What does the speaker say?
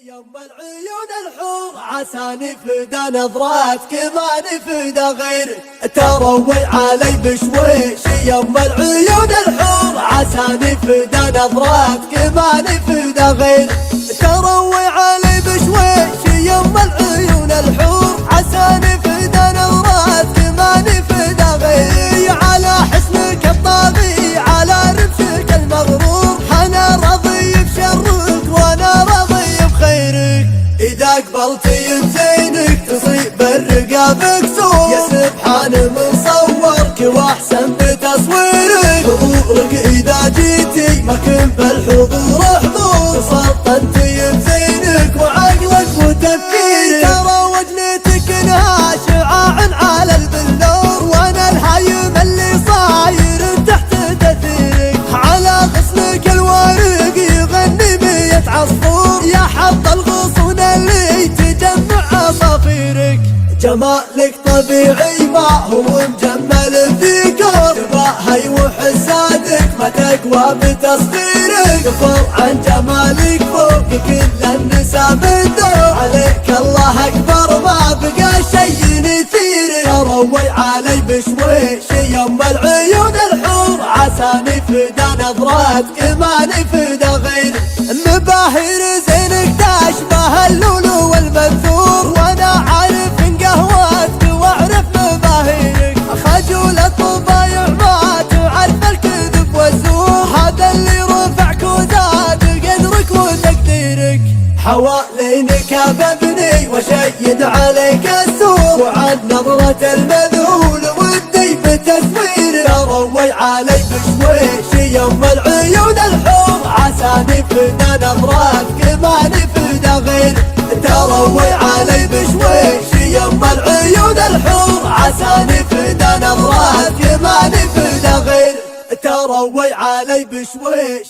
يم العيون الحور عساني فدا نظراتك ما نفدا غيرك تروي علي بشويش يم العيون الحور عساني فدا نظراتك ما نفدا غيرك تروي علي بشويش يم العيون الحور عساني فدا نظراتك ما نفدا غيرك على حسنك الطاغي على رمشك المغرور انا راضي بشرك وانا راضي بخيرك اذا قبلت يمتينك تصيب الرقاب كسور يا سبحان مصورك واحسن بتصويرك حضورك اذا جيتي ما كنت بالحضور حضور سلطنت يمتينك وعقلك وتفكيرك ترى وجنتك انها شعاع على البلور وانا الهايم اللي صاير تحت تاثيرك على غصنك الورق يغني 100 عصفور يا حظ الغصون اللي تجمع عصافيرك جمالك طبيعي ما هو مجمل فيكور تباهي وحسادك ما تقوى بتصغيرك كفر عن جمالك فوق كل النساء بالدور عليك الله اكبر ما بقى شي يثيرك روي علي بشويش يم العيون الحور عساني فدا نظراتك ما نفدا غيرك مباهر زينك تشبه اللولو والمنثور وانا عارف ان قهوتك واعرف مباهرك خجول الطبايع ما تعرف الكذب والزور هذا اللي رفعك وزاد قدرك وتقديرك حوالينك ابني وشيد عليك السور وعن نظرة المذهول ودي بتسويرك روي علي بشويش يم العيون الحور عساني فدا نظراتك ما نفدا غيرك تروي علي بشويش يم العيون الحور عساني فدا نظراتك ما نفدا غيرك تروي علي بشويش